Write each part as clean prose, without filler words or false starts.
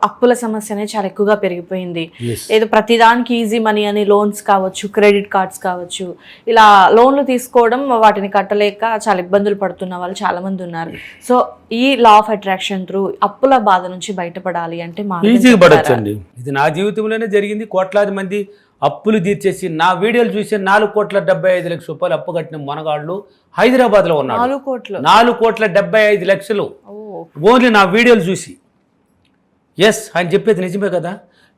అప్పుల సమస్య అనేది చాలా ఎక్కువగా పెరిగిపోయింది. ఏదో ప్రతిదానికి ఈజీ మనీ అని లోన్స్ కావచ్చు, క్రెడిట్ కార్డ్స్ కావచ్చు, ఇలా లోన్లు తీసుకోవడం వాటిని కట్టలేక చాలా ఇబ్బందులు పడుతున్న వాళ్ళు చాలా మంది ఉన్నారు. సో ఈ లా ఆఫ్ అట్రాక్షన్ త్రూ అప్పుల బాధ నుంచి బయటపడాలి అంటే ఈజీగా పడొచ్చండి. ఇది నా జీవితంలోనే జరిగింది. కోట్లాది మంది అప్పులు తీర్చేసి నా వీడియోలు చూసి 4,75,00,000 అప్పు కట్టిన మనగాళ్ళు హైదరాబాద్లో ఉన్నారు. 4,75,00,000 ఓన్లీ నా వీడియోలు చూసి. ఎస్, ఆయన చెప్పేది నిజమే కదా,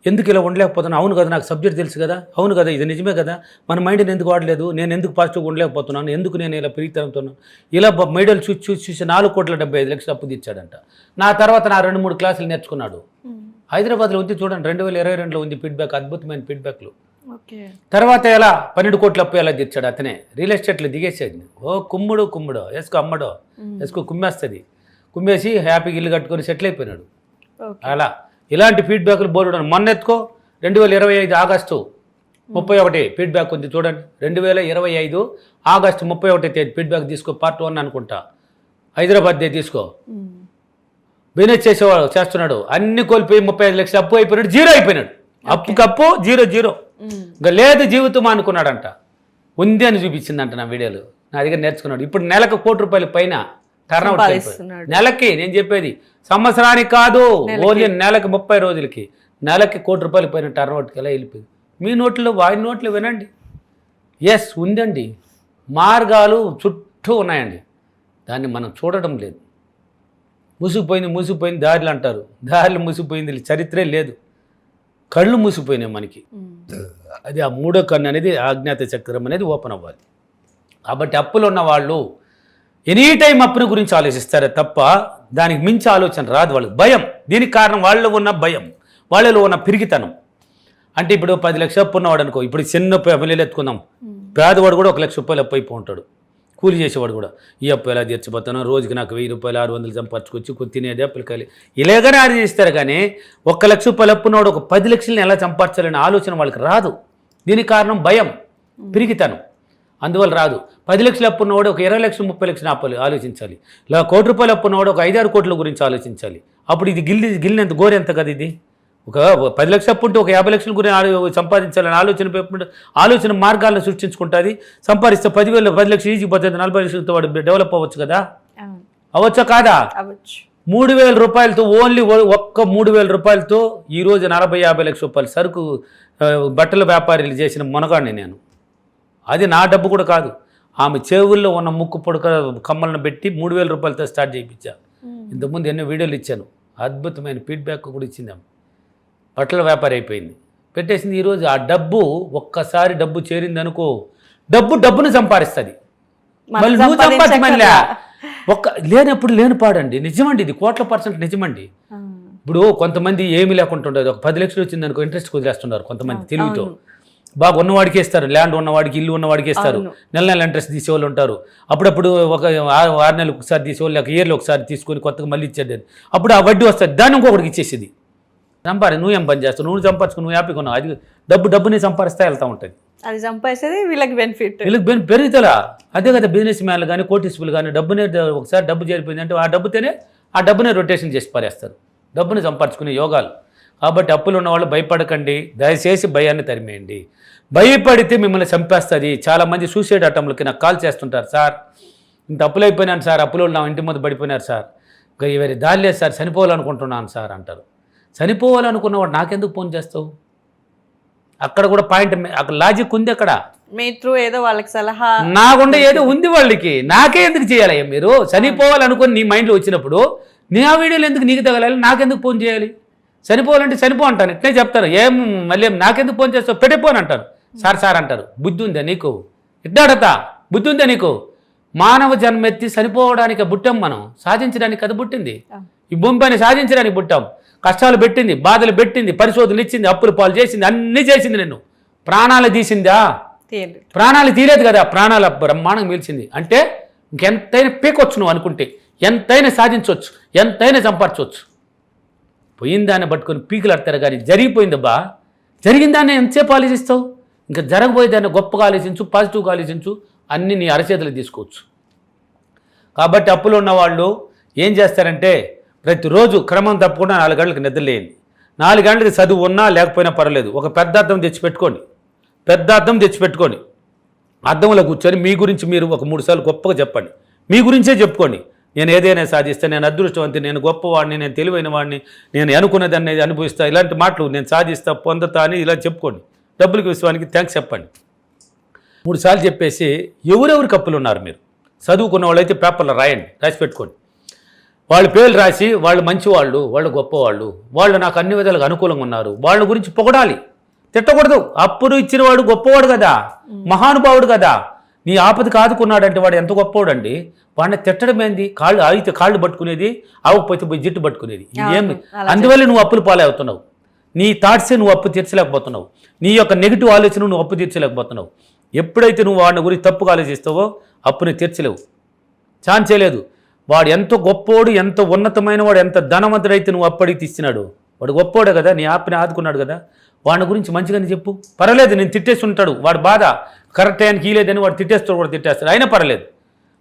ఎందుకు ఇలా ఉండలేకపోతున్నాను, అవును కదా, నాకు సబ్జెక్ట్ తెలుసు కదా, అవును కదా, ఇది నిజమే కదా, మన మైండ్ని ఎందుకు వాడలేదు, నేను ఎందుకు పాజిటివ్గా ఉండలేకపోతున్నాను, ఎందుకు నేను ఇలా పెరిగితనంతున్నాను, ఇలా మీడియాలు చూసి 4,75,00,000 అప్పు తీర్చాడంట. నా తర్వాత నా 2-3 క్లాసులు నేర్చుకున్నాడు. హైదరాబాద్లో ఉంది చూడండి, 2022లో ఉంది ఫీడ్బ్యాక్, అద్భుతమైన ఫీడ్బ్యాక్లు. తర్వాత ఎలా 12 కోట్ల అప్పు ఎలా తీర్చాడు అతనే, రియల్ ఎస్టేట్లో దిగేసేది. ఓ కుమ్ముడు ఎస్కో అమ్మడో ఎస్కో కుమ్మేస్తుంది, కుమ్మేసి హ్యాపీగా ఇల్లు కట్టుకొని సెటిల్ అయిపోయినాడు. అలా ఇలాంటి ఫీడ్బ్యాక్లు బోర్డు. మొన్న ఎత్తుకో 2025 ఆగస్టు 31 ఫీడ్బ్యాక్ ఉంది చూడండి. 2025 ఆగస్టు 31 తేదీ ఫీడ్బ్యాక్ తీసుకో, పార్ట్ 1 అనుకుంటా, హైదరాబాద్ దే తీసుకో. బిజినెస్ చేసేవాడు చేస్తున్నాడు, అన్ని కోల్పోయి 35 లక్షలు అప్పు అయిపోయినాడు, జీరో అయిపోయినాడు. అప్పుకప్పు జీరో. ఇంకా లేదు జీవితం అనుకున్నాడంట, ఉంది అని చూపించిందంట నా వీడియోలు, నా దగ్గర నేర్చుకున్నాడు. ఇప్పుడు నెలకు ₹1,00,00,000 పైన టర్న్అవుట్ అయిపోయింది. నెలకి నేను చెప్పేది, సంవత్సరానికి కాదు, ఓన్లీ నెలకి 30 రోజులకి నెలకి ₹1,00,00,000 పైన టర్న్అవుట్కి ఎలా వెళ్ళిపోయింది. మీ నోట్లో వారి నోట్లు వినండి. ఎస్, ఉందండి, మార్గాలు చుట్టూ ఉన్నాయండి, దాన్ని మనం చూడటం లేదు. మూసిపోయింది దారిలు అంటారు, దారిలు మూసిపోయింది, చరిత్రే లేదు, కళ్ళు మూసిపోయినాయి మనకి. అది ఆ 3వ కన్ను అనేది, అజ్ఞాత చక్రం అనేది ఓపెన్ అవ్వాలి. కాబట్టి అప్పులు ఉన్న వాళ్ళు ఎనీ టైం అప్పుని గురించి ఆలోచిస్తారే తప్ప దానికి మించి ఆలోచన రాదు వాళ్ళకి. భయం, దీనికి కారణం వాళ్ళు ఉన్న భయం, వాళ్ళలో ఉన్న పిరిగితనం. అంటే ఇప్పుడు 10 లక్షలు అప్పు ఉన్నవాడు అనుకో, ఇప్పుడు చిన్న పిల్లలు ఎత్తుకుందాం, పేదవాడు కూడా ₹1,00,000 అప్పు అయిపో ఉంటాడు, కూలి చేసేవాడు కూడా. ఈ అప్పు ఎలా తీర్చిపోతాను, రోజుకి నాకు ₹1,000 600 సంపాదించుకొచ్చి తినేది అప్పులకాయలు ఇలాగనే ఆలోచిస్తారు. కానీ ₹1,00,000 అప్పున్నవాడు ఒక 10 లక్షలని ఎలా సంపాదించాలనే ఆలోచన వాళ్ళకి రాదు. దీనికి కారణం భయం, పిరిగితనం, అందువల్ల రాదు. 10 లక్షలు అప్పున్నవాడు ఒక 20 లక్షలు 30 లక్షలు అప్పులు ఆలోచించాలి. ఇలా ₹1,00,000 అప్పున్నవాడు ఒక 5-6 కోట్ల గురించి ఆలోచించాలి. అప్పుడు ఇది గిల్లినంత గోరెంత కదా. ఇది ఒక 10 లక్షలు అప్పు ఉంటే ఒక 50 లక్షల గురించి సంపాదించాలని ఆలోచన మార్గాలను సృష్టించుకుంటుంది. సంపాదిస్తే 10 లక్షలు ఈజీ పోతుంది, 40 లక్షలతో వాడు డెవలప్ అవ్వచ్చు కదా. అవ్వచ్చా కాదా? ₹3,000 ఓన్లీ ఒక్క ₹3,000 ఈరోజు 40-50 లక్షల సరుకు బట్టల వ్యాపారీలు చేసిన మునగాడిని నేను. అది నా డబ్బు కూడా కాదు, ఆమె చెవుల్లో ఉన్న ముక్కు పొడక కమ్మలను పెట్టి ₹3,000 స్టార్ట్ చేయించా. ఇంతకుముందు ఎన్నో వీడియోలు ఇచ్చాను, అద్భుతమైన ఫీడ్బ్యాక్ కూడా ఇచ్చింది. ఆమె బట్టల వ్యాపారి అయిపోయింది, పెట్టేసింది. ఈరోజు ఆ డబ్బు ఒక్కసారి డబ్బు చేరింది అనుకో, డబ్బును సంపాదిస్తుంది. మళ్ళీ నువ్వు సంపాదించమని లేనప్పుడు లేని పాడండి. నిజమండి, ఇది %1,00,000 నిజమండి. ఇప్పుడు కొంతమంది ఏమి లేకుండా ఉండదు, ఒక 10 లక్షలు వచ్చింది అనుకో ఇంట్రెస్ట్ కుదిరేస్తున్నారు కొంతమంది తెలివితో. బాగా ఉన్నవాడికి ఇస్తారు, ల్యాండ్ ఉన్నవాడికి, ఇల్లు ఉన్నవాడికి ఇస్తారు, నెల ఇంట్రెస్ట్ తీసేవాళ్ళు ఉంటారు. అప్పుడప్పుడు ఒక 6 నెలలకు ఒకసారి తీసేవాళ్ళు, లేక ఇయర్లో ఒకసారి తీసుకొని కొత్తగా మళ్ళీ ఇచ్చేది. అప్పుడు ఆ వడ్డీ వస్తుంది, దాన్ని ఇంకొకటికి ఇచ్చేసేది. నువ్వేం పని చేస్తావు, నువ్వు సంపాదించుకుని నువ్వు హ్యాపీగా ఉన్నావు. అది డబ్బుని సంపాదిస్తా వెళ్తూ ఉంటుంది, అది సంపాదిస్తుంది వీళ్ళకి బెనిఫిట్, పెరుగుతుందా. అదే కదా బిజినెస్ మ్యాన్లు కానీ కోటీశ్వరులు కానీ ఒకసారి డబ్బు చేరిపోయింది అంటే ఆ డబ్బునే రొటేషన్ చేసి పారేస్తారు, డబ్బుని సంపాదించుకునే యోగాలు. కాబట్టి అప్పులు ఉన్నవాళ్ళు భయపడకండి, దయచేసి భయాన్ని తరిమేయండి. భయపడితే మిమ్మల్ని చంపేస్తుంది. చాలామంది సూసైడ్ అటెంప్ట్లకి నాకు కాల్ చేస్తుంటారు, సార్ ఇంత అప్పులు అయిపోయినాను సార్, అప్పులు నా ఇంటి ముందు పడిపోయినారు సార్, వేరే దారి లేదు సార్, చనిపోవాలనుకుంటున్నాను సార్ అంటారు. చనిపోవాలనుకున్నవాడు నాకెందుకు ఫోన్ చేస్తావు? అక్కడ కూడా పాయింట్, అక్కడ లాజిక్ ఉంది. అక్కడ మీ త్రూ ఏదో వాళ్ళకి సలహా నాకుండా ఏదో ఉంది వాళ్ళకి, నాకే ఎందుకు చేయాలి? మీరు చనిపోవాలనుకుని నీ మైండ్లో వచ్చినప్పుడు నీ ఆ వీడియోలు ఎందుకు నీకు తగలాలి? నాకెందుకు ఫోన్ చేయాలి? చనిపోవాలంటే చనిపో అంటాను, ఇట్నే చెప్తాను. మళ్ళీ నాకెందుకు ఫోన్ చేస్తావు, పెట్టిపోని అంటారు. సార్ అంటారు, బుద్ధి ఉందా నీకు? ఇట్టాడతా బుద్ధి ఉందా నీకు? మానవ జన్మెత్తి చనిపోవడానికి బుట్టాం, మనం సాధించడానికి కదా పుట్టింది. ఈ భూమి పైన సాధించడానికి పుట్టాం. కష్టాలు పెట్టింది, బాధలు పెట్టింది, పరిశోధనలు ఇచ్చింది, అప్పులు పాలు చేసింది, అన్నీ చేసింది. నిన్ను ప్రాణాలు తీసిందా? ప్రాణాలు తీయలేదు కదా, ప్రాణాలు బ్రహ్మాండం పీల్చింది. అంటే ఇంకెంతైనా పీకొచ్చు, నువ్వు అనుకుంటే ఎంతైనా సాధించవచ్చు, ఎంతైనా సంపాదించవచ్చు. పోయిందాన్ని పట్టుకొని పీకులాడతారు. కానీ జరిగిపోయిందబ్బా, జరిగిందాన్ని ఎంతసేపు ఆలోచిస్తావు? ఇంకా జరగబోయేదాన్ని గొప్పగా ఆలోచించు, పాజిటివ్గా ఆలోచించు, అన్నీ నీ అరచేతులు తీసుకోవచ్చు. కాబట్టి అప్పులు ఉన్నవాళ్ళు ఏం చేస్తారంటే ప్రతిరోజు క్రమం తప్పకుండా 4 గంటలకు నిద్రలేయండి. 4 గంటలకి చదువు ఉన్నా లేకపోయినా పర్వాలేదు, ఒక పెద్ద అద్దం తెచ్చిపెట్టుకోండి, అద్దంలో కూర్చొని మీ గురించి మీరు ఒక 3 సార్లు గొప్పగా చెప్పండి, మీ గురించే చెప్పుకోండి. నేను ఏదైనా సాధిస్తాను, నేను అదృష్టవంతి, నేను గొప్పవాడిని, నేను తెలివైన వాడిని, నేను అనుకున్నదాన్ని అనుభవిస్తా, ఇలాంటి మాటలు నేను సాధిస్తా, పొందుతా అని ఇలా చెప్పుకోండి. డబ్బులకి విశ్వానికి థ్యాంక్స్ చెప్పండి. 3 సార్లు చెప్పేసి ఎవరెవరికి అప్పులు ఉన్నారు మీరు చదువుకున్న వాళ్ళు అయితే పేపర్లో రాసి పెట్టుకోండి. వాళ్ళ పేర్లు రాసి వాళ్ళు మంచివాళ్ళు, వాళ్ళు గొప్పవాళ్ళు, వాళ్ళు నాకు అన్ని విధాలుగా అనుకూలంగా ఉన్నారు, వాళ్ళ గురించి పొగడాలి, తిట్టకూడదు. అప్పులు ఇచ్చిన వాడు గొప్పవాడు కదా, మహానుభావుడు కదా, నీ ఆపదకి ఆదుకున్నాడంటే వాడు ఎంత గొప్పవాడు అండి. వాడిని తిట్టడం ఏంది? కాళ్ళు పట్టుకునేది, ఆవకపోతే పోయి జిట్టు పట్టుకునేది, ఏమి? అందువల్ల నువ్వు అప్పులు పాలవుతున్నావు. నీ థాట్సే నువ్వు అప్పు తీర్చలేకపోతున్నావు, నీ యొక్క నెగిటివ్ ఆలోచన నువ్వు అప్పు తీర్చలేకపోతున్నావు. ఎప్పుడైతే నువ్వు వాడిని గురించి తప్పుగా ఆలోచిస్తావో అప్పుని తీర్చలేవు, ఛాన్సే లేదు. వాడు ఎంత గొప్పోడు, ఎంత ఉన్నతమైన వాడు, ఎంత ధనవంతుడైతే నువ్వు అప్పటికి తీస్తున్నాడు, వాడు గొప్పోడే కదా, నీ ఆపని ఆదుకున్నాడు కదా, వాడి గురించి మంచిగానే చెప్పు. పర్వాలేదు, నేను తిట్టేసి ఉంటాడు, వాడు బాధ కరెక్ట్ టైంకి ఇలేదని వాడు తిట్టేస్తాడు, కూడా తిట్టేస్తాడు, అయినా పర్వాలేదు,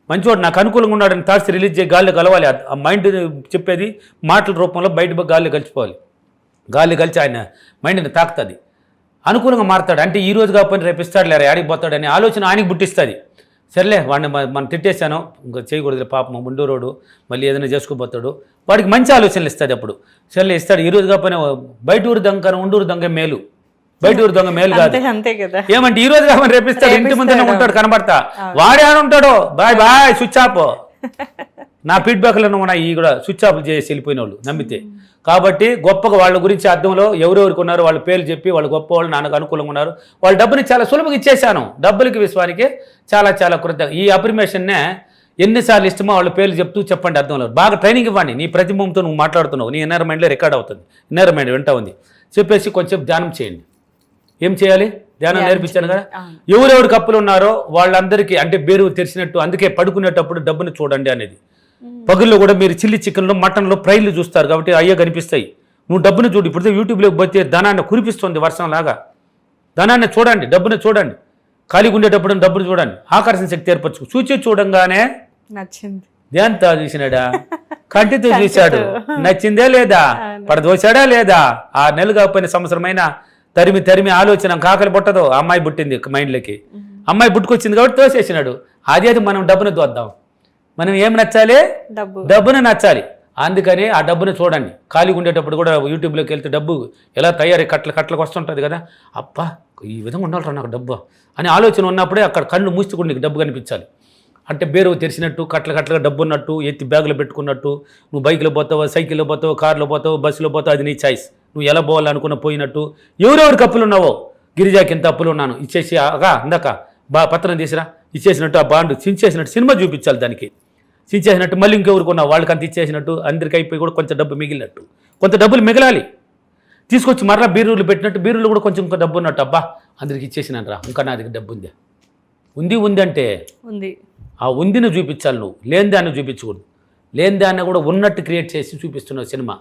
మంచివాడు నాకు అనుకూలంగా ఉన్నాడని థాట్స్ రిలీజ్ చేసి గాల్లో కలవాలి. ఆ మైండ్ చెప్పేది మాటల రూపంలో బయట గాల్లో కలిసిపోవాలి. గాలి కలిసి ఆయన మైండ్ని తాకుతుంది, అనుకూలంగా మారుతాడు. అంటే ఈ రోజు కాకపోయినా రేపు ఇస్తాడు లేరా, ఆడికి పోతాడని ఆలోచన ఆయనకి పుట్టిస్తుంది. సరేలే వాడిని మనం తిట్టేశాను, ఇంకా చేయకూడదు పాపం ముండూరోడు, మళ్ళీ ఏదైనా చేసుకోబోతాడు, వాడికి మంచి ఆలోచనలు ఇస్తుంది. అప్పుడు సరేలే ఇస్తాడు. ఈ రోజు కాకపోయినా బయట ఊరు దొంగ కన్నా ఉండూరు దొంగ మేలు, బయట ఊరు దొంగ మేలు కాదు. ఏమంటే ఈ రోజు కాకపోయినా రేపిస్తాడు, ఇంటి ముందునే ఉంటాడు కనబడతా, వాడే అని ఉంటాడు, బాయ్ స్విచ్ ఆఫ్. నా ఫీడ్బ్యాక్లో ఉన్నాయి ఈ కూడా స్విచ్ ఆఫ్ చేసి వెళ్ళిపోయిన వాళ్ళు నమ్మితే. కాబట్టి గొప్పగా వాళ్ళ గురించి అర్థంలో ఎవరెవరికి ఉన్నారు వాళ్ళ పేర్లు చెప్పి, వాళ్ళు గొప్ప వాళ్ళు, నాకు అనుకూలంగా ఉన్నారు, వాళ్ళ డబ్బుని చాలా సులభంగా ఇచ్చేసాను. డబ్బులకి విశ్వానికి చాలా చాలా కృతజ్ఞత. ఈ అఫర్మేషన్నే ఎన్నిసార్లు ఇష్టమో వాళ్ళ పేర్లు చెప్తూ చెప్పండి అర్థంలో. బాగా ట్రైనింగ్ ఇవ్వండి, నీ ప్రతిబింబంతో నువ్వు మాట్లాడుతున్నావు, నీ ఇన్నర్ మైండ్లో రికార్డ్ అవుతుంది, ఇన్నర్ మైండ్ వింటా ఉంది. చెప్పేసి కొంచెం ధ్యానం చేయండి. ఏం చేయాలి? ధ్యానం నేర్పించాను కదా. ఎవరెవరికి అప్పులు ఉన్నారో వాళ్ళందరికీ, అంటే బేరు తెరిచినట్టు, అందుకే పడుకునేటప్పుడు డబ్బుని చూడండి అనేది. పగుల్లో కూడా మీరు చిల్లి చికెన్లో, మటన్లో ఫ్రైలు చూస్తారు కాబట్టి అయ్యే కనిపిస్తాయి. నువ్వు డబ్బును చూడు. ఇప్పుడు యూట్యూబ్లోకి పోతే ధనాన్ని కురిపిస్తుంది వర్షంలాగా. ధనాన్ని చూడండి, డబ్బుని చూడండి, ఖాళీగా ఉండేటప్పుడు డబ్బును చూడండి, ఆకర్షణ శక్తి ఏర్పరచు. చూడంగానే నచ్చింది, దేంతో చూసినాడా, కంటితో చూశాడు, నచ్చిందే లేదా, పడదోశాడా లేదా, 6 నెలలు కాకపోయిన సంవత్సరమైనా తరిమి ఆలోచన కాకలి పుట్టదో. అమ్మాయి పుట్టింది మైండ్లోకి, అమ్మాయి పుట్టుకొచ్చింది కాబట్టి తోసేసినాడు. అదేది మనం డబ్బును చూద్దాం. మనం ఏం నచ్చాలి? డబ్బును నచ్చాలి. అందుకని ఆ డబ్బును చూడండి. ఖాళీగా ఉండేటప్పుడు కూడా యూట్యూబ్లోకి వెళ్తే డబ్బు ఎలా తయారై కట్లకు వస్తుంటుంది కదా, అబ్బా ఈ విధంగా ఉండాలి నాకు డబ్బు అని ఆలోచన ఉన్నప్పుడే అక్కడ కళ్ళు మూసుకుని నీకు డబ్బు కనిపించాలి. అంటే బేరు తెరిచినట్టు, కట్లగా డబ్బు ఉన్నట్టు, ఎత్తి బ్యాగులో పెట్టుకున్నట్టు, నువ్వు బైక్లో పోతావు, సైకిల్లో పోతావు, కార్లో పోతావు, బస్సులో పోతావు, అది నీ చాయిస్. నువ్వు ఎలా పోవాలనుకున్న పోయినట్టు. ఎవరెవరికి అప్పులు ఉన్నావో, గిరిజాకి ఎంత అప్పులు ఉన్నాను ఇచ్చేసి, ఇందాక పత్రం తీసిరా ఇచ్చేసినట్టు, ఆ బాండ్ చించేసినట్టు సినిమా చూపించాలి. దానికి చించేసినట్టు మళ్ళీ ఇంకెవరికి ఉన్నావు వాళ్ళకి అంత ఇచ్చేసినట్టు, అందరికి అయిపోయి కూడా కొంచెం డబ్బు మిగిలినట్టు, కొంత డబ్బులు మిగలాలి. తీసుకొచ్చి మరలా బీరులు పెట్టినట్టు, బీరులు కూడా కొంచెం ఇంకా డబ్బు ఉన్నట్టు, అబ్బా అందరికి ఇచ్చేసినాను రా, ఇంకా నా దగ్గర డబ్బు ఉంది అంటే ఉంది, ఆ ఉందిని చూపించాలి. నువ్వు లేని దాన్ని చూపించకూడదు. లేని దాన్ని కూడా ఉన్నట్టు క్రియేట్ చేసి చూపిస్తున్నావు సినిమా.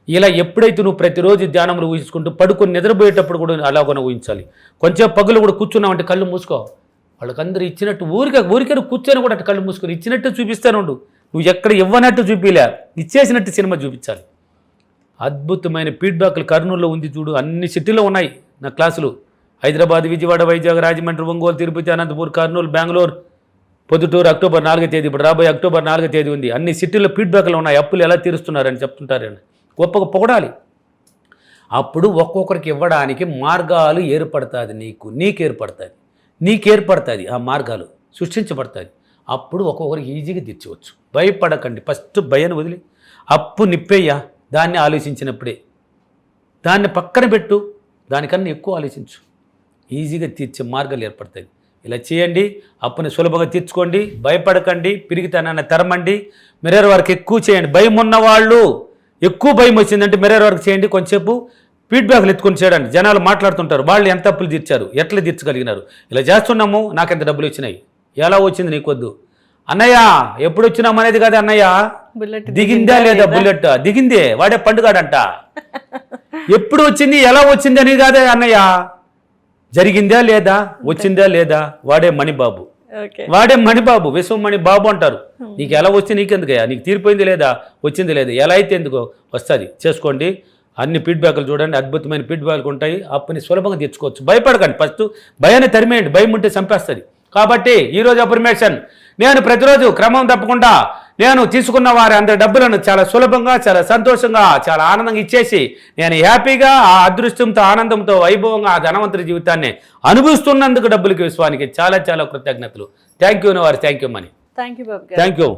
ఇలా ఎప్పుడైతే నువ్వు ప్రతిరోజు ధ్యానంలో ఊహించుకుంటూ పడుకొని నిద్రపోయేటప్పుడు కూడా అలాగనే ఊహించాలి. కొంచెం పగులు కూడా కూర్చున్నావంటే కళ్ళు మూసుకో, వాళ్ళకందరూ ఇచ్చినట్టు ఊరికే కూర్చొని కూడా అటు కళ్ళు మూసుకొని ఇచ్చినట్టు చూపిస్తాను. నువ్వు ఎక్కడ ఇవ్వనట్టు చూపిలే, ఇచ్చేసినట్టు సినిమా చూపించాలి. అద్భుతమైన ఫీడ్బ్యాక్లు కర్నూలులో ఉంది చూడు, అన్ని సిటీలో ఉన్నాయి నా క్లాసులు. హైదరాబాద్, విజయవాడ, వైజాగ్, రాజమండ్రి, ఒంగోలు, తిరుపతి, అనంతపూర్, కర్నూలు, బెంగళూరు, పొద్దుటూరు అక్టోబర్ 4వ తేదీ, ఇప్పుడు రాబోయే అక్టోబర్ 4వ తేదీ ఉంది. అన్ని సిటీల్లో ఫీడ్బ్యాక్లు ఉన్నాయి, అప్పులు ఎలా తీరుస్తున్నారని చెప్తుంటారని గొప్పగా పొగడాలి. అప్పుడు ఒక్కొక్కరికి ఇవ్వడానికి మార్గాలు ఏర్పడుతుంది, నీకు ఏర్పడుతుంది ఆ మార్గాలు సృష్టించబడుతుంది. అప్పుడు ఒక్కొక్కరికి ఈజీగా తీర్చవచ్చు. భయపడకండి, ఫస్ట్ భయాన్ని వదిలి అప్పు నిప్పేయ్యా, దాన్ని ఆలోచించినప్పుడే దాన్ని పక్కన పెట్టు, దానికన్నా ఎక్కువ ఆలోచించు, ఈజీగా తీర్చే మార్గాలు ఏర్పడతాయి. ఇలా చేయండి, అప్పుని సులభంగా తీర్చుకోండి, భయపడకండి, పిరిగితనాన్ని తరమండి. మిర్రర్ వర్క్ ఎక్కువ చేయండి. భయం ఉన్నవాళ్ళు, ఎక్కువ భయం వచ్చిందంటే మిర్రర్ వర్క్ చేయండి. కొంచెంసేపు ఫీడ్బ్యాక్లు ఎత్తుకొని చేయడానికి. జనాలు మాట్లాడుతుంటారు, వాళ్ళు ఎంత అప్పులు తీర్చారు, ఎట్లా తీర్చగలిగినారు, ఇలా చేస్తున్నాము, నాకెంత డబ్బులు వచ్చినాయి, ఎలా వచ్చింది నీకొద్దు అన్నయ్య, ఎప్పుడు వచ్చినాము అనేది కాదు అన్నయ్య, దిగిందా లేదా బుల్లెట్, దిగిందే వాడే పండుగాడంట. ఎప్పుడు వచ్చింది, ఎలా వచ్చింది అనేది కాదే అన్నయ్య, జరిగిందా లేదా, వచ్చిందా లేదా, వాడే మణిబాబు, విశ్వమణి బాబు అంటారు. నీకు ఎలా వస్తే నీకెందుకయ్యా, నీకు తీరిపోయింది లేదా, వచ్చింది లేదా, ఎలా అయితే ఎందుకో వస్తుంది. చేసుకోండి. అన్ని ఫీడ్బ్యాక్లు చూడండి, అద్భుతమైన ఫీడ్బ్యాక్లు ఉంటాయి. అప్పుని సులభంగా తెచ్చుకోవచ్చు. భయపడకండి. ఫస్ట్ భయాన్ని తరిమేయండి. భయం ఉంటే చంపేస్తుంది. కాబట్టి ఈరోజు అఫర్మేషన్, నేను ప్రతిరోజు క్రమం తప్పకుండా నేను తీసుకున్న వారి అందరి డబ్బులను చాలా సులభంగా, చాలా సంతోషంగా, చాలా ఆనందంగా ఇచ్చేసి నేను హ్యాపీగా ఆ అదృష్టంతో, ఆనందంతో, వైభవంగా ఆ ధనవంతుడి జీవితాన్ని అనుభవిస్తున్నందుకు డబ్బులకి విశ్వానికి చాలా చాలా కృతజ్ఞతలు. థ్యాంక్ యూ వారు. Thank you Mani. Thank you Babu గారు. Thank you.